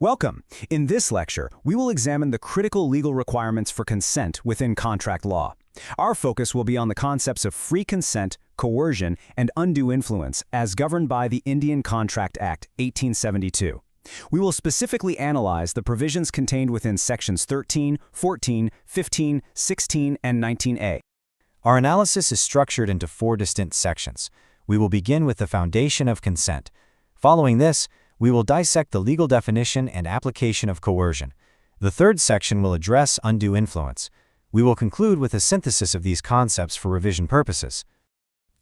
Welcome. In this lecture, we will examine the critical legal requirements for consent within contract law. Our focus will be on the concepts of free consent, coercion, and undue influence as governed by the Indian Contract Act 1872. We will specifically analyze the provisions contained within sections 13, 14, 15, 16, and 19A. Our analysis is structured into 4 distinct sections. We will begin with the foundation of consent. Following this, we will dissect the legal definition and application of coercion. The 3rd section will address undue influence. We will conclude with a synthesis of these concepts for revision purposes.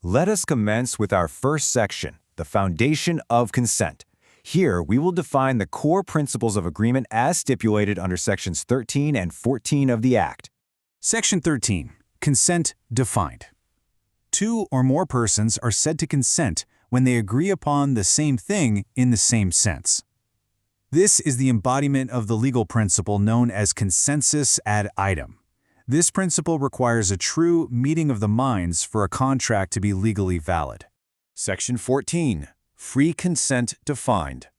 Let us commence with our first section, the foundation of consent. Here, we will define the core principles of agreement as stipulated under sections 13 and 14 of the Act. Section 13. Consent defined. 2 or more persons are said to consent when they agree upon the same thing in the same sense. This is the embodiment of the legal principle known as consensus ad idem. This principle requires a true meeting of the minds for a contract to be legally valid. Section 14. Free consent defined.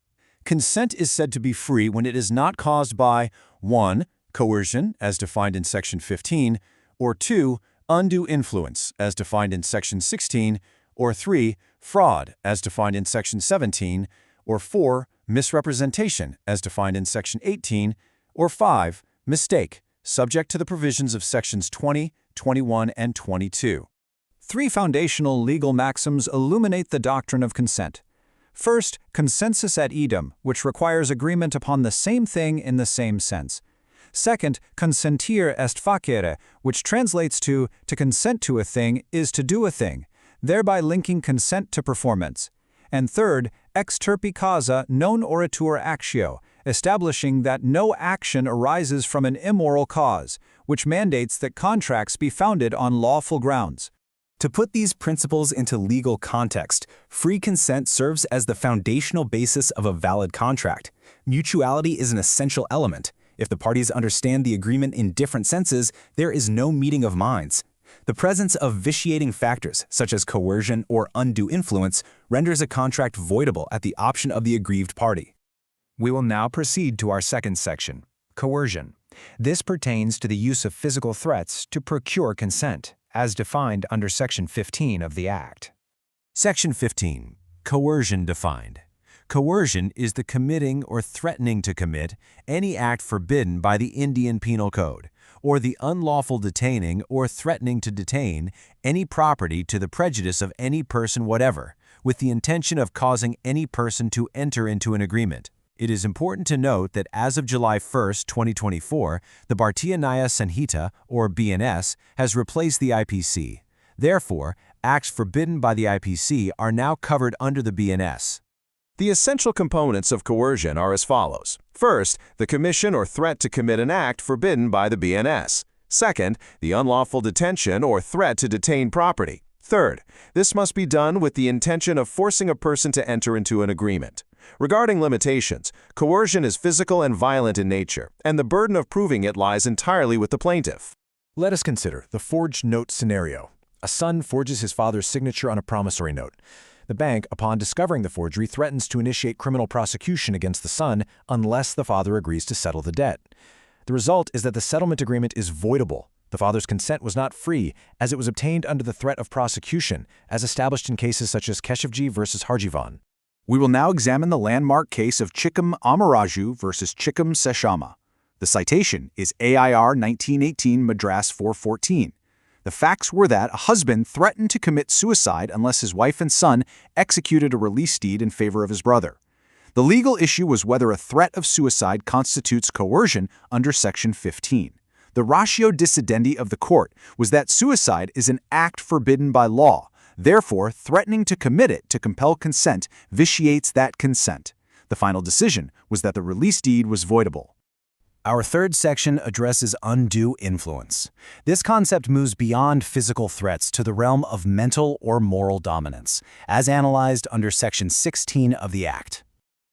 Consent is said to be free when it is not caused by 1. Coercion, as defined in Section 15, or 2. Undue influence, as defined in Section 16, or 3. Fraud, as defined in Section 17, or 4. Misrepresentation, as defined in Section 18, or 5. Mistake, subject to the provisions of Sections 20, 21, and 22. 3 foundational legal maxims illuminate the doctrine of consent. First, consensus ad idem, which requires agreement upon the same thing in the same sense. Second, consentir est facere, which translates to consent to a thing is to do a thing, thereby linking consent to performance. And third, ex turpi causa non oritur actio, establishing that no action arises from an immoral cause, which mandates that contracts be founded on lawful grounds. To put these principles into legal context, free consent serves as the foundational basis of a valid contract. Mutuality is an essential element. If the parties understand the agreement in different senses, there is no meeting of minds. The presence of vitiating factors, such as coercion or undue influence, renders a contract voidable at the option of the aggrieved party. We will now proceed to our second section, coercion. This pertains to the use of physical threats to procure consent, as defined under Section 15 of the Act. Section 15. Coercion defined. Coercion is the committing or threatening to commit any act forbidden by the Indian Penal Code, or the unlawful detaining or threatening to detain any property to the prejudice of any person whatever, with the intention of causing any person to enter into an agreement. It is important to note that as of July 1, 2024, the Bharatiya Nyaya Sanhita, or BNS, has replaced the IPC. Therefore, acts forbidden by the IPC are now covered under the BNS. The essential components of coercion are as follows. First, the commission or threat to commit an act forbidden by the BNS. Second, the unlawful detention or threat to detain property. Third, this must be done with the intention of forcing a person to enter into an agreement. Regarding limitations, coercion is physical and violent in nature, and the burden of proving it lies entirely with the plaintiff. Let us consider the forged note scenario. A son forges his father's signature on a promissory note. The bank, upon discovering the forgery, threatens to initiate criminal prosecution against the son unless the father agrees to settle the debt. The result is that the settlement agreement is voidable. The father's consent was not free, as it was obtained under the threat of prosecution, as established in cases such as Keshevji versus Harjivan. We will now examine the landmark case of Chikkam Amaraju versus Chikkam Seshama. The citation is AIR 1918 Madras 414. The facts were that a husband threatened to commit suicide unless his wife and son executed a release deed in favor of his brother. The legal issue was whether a threat of suicide constitutes coercion under Section 15. The ratio decidendi of the court was that suicide is an act forbidden by law. Therefore, threatening to commit it to compel consent vitiates that consent. The final decision was that the release deed was voidable. Our 3rd section addresses undue influence. This concept moves beyond physical threats to the realm of mental or moral dominance, as analyzed under Section 16 of the Act.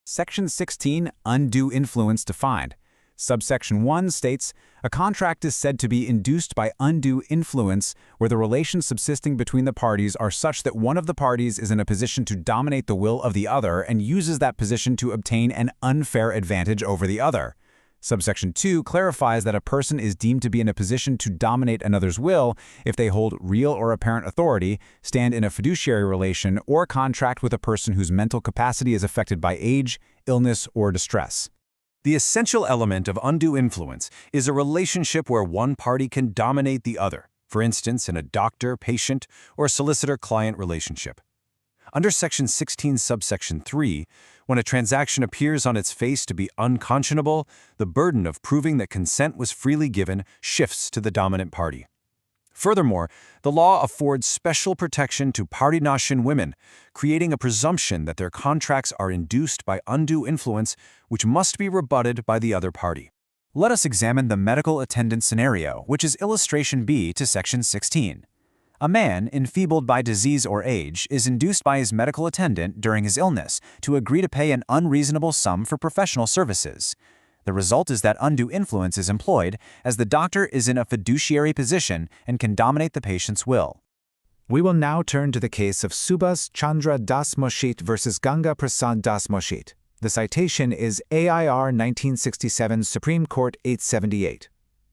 Section 16, undue influence defined. Subsection 1 states, a contract is said to be induced by undue influence where the relations subsisting between the parties are such that one of the parties is in a position to dominate the will of the other and uses that position to obtain an unfair advantage over the other. Subsection 2 clarifies that a person is deemed to be in a position to dominate another's will if they hold real or apparent authority, stand in a fiduciary relation, or contract with a person whose mental capacity is affected by age, illness, or distress. The essential element of undue influence is a relationship where one party can dominate the other, for instance, in a doctor-patient or solicitor-client relationship. Under Section 16, subsection 3, when a transaction appears on its face to be unconscionable, the burden of proving that consent was freely given shifts to the dominant party. Furthermore, the law affords special protection to party-nation women, creating a presumption that their contracts are induced by undue influence, which must be rebutted by the other party. Let us examine the medical attendant scenario, which is illustration B to Section 16. A man, enfeebled by disease or age, is induced by his medical attendant during his illness to agree to pay an unreasonable sum for professional services. The result is that undue influence is employed, as the doctor is in a fiduciary position and can dominate the patient's will. We will now turn to the case of Subhas Chandra Das Moshit versus Ganga Prasad Das Moshit. The citation is AIR 1967 Supreme Court 878.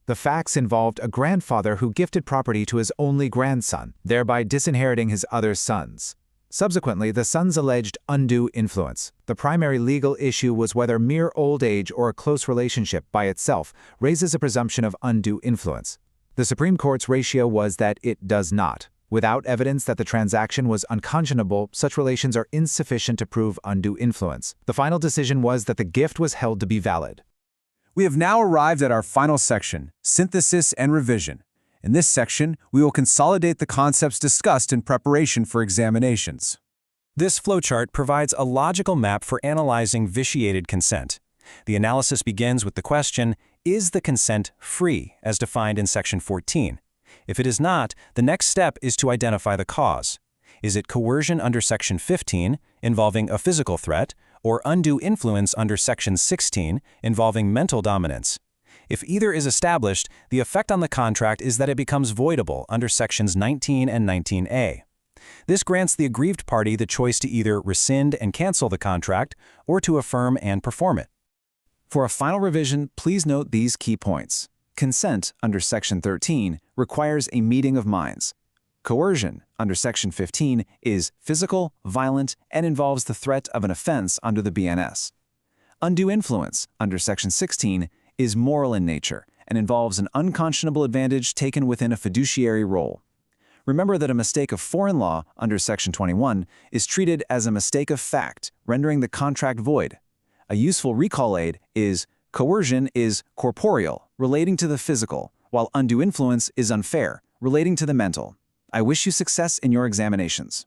The facts involved a grandfather who gifted property to his only grandson, thereby disinheriting his other sons. Subsequently, the sons alleged undue influence. The primary legal issue was whether mere old age or a close relationship by itself raises a presumption of undue influence. The Supreme Court's ratio was that it does not. Without evidence that the transaction was unconscionable, such relations are insufficient to prove undue influence. The final decision was that the gift was held to be valid. We have now arrived at our final section, synthesis and revision. In this section, we will consolidate the concepts discussed in preparation for examinations. This flowchart provides a logical map for analyzing vitiated consent. The analysis begins with the question, is the consent free, as defined in Section 14? If it is not, the next step is to identify the cause. Is it coercion under Section 15, involving a physical threat, or undue influence under Section 16, involving mental dominance? If either is established, the effect on the contract is that it becomes voidable under Sections 19 and 19A. This grants the aggrieved party the choice to either rescind and cancel the contract or to affirm and perform it. For a final revision, please note these key points. Consent under Section 13 requires a meeting of minds. Coercion under Section 15 is physical, violent, and involves the threat of an offense under the BNS. Undue influence under Section 16 is moral in nature and involves an unconscionable advantage taken within a fiduciary role. Remember that a mistake of foreign law under Section 21 is treated as a mistake of fact, rendering the contract void. A useful recall aid is coercion is corporeal, relating to the physical, while undue influence is unfair, relating to the mental. I wish you success in your examinations.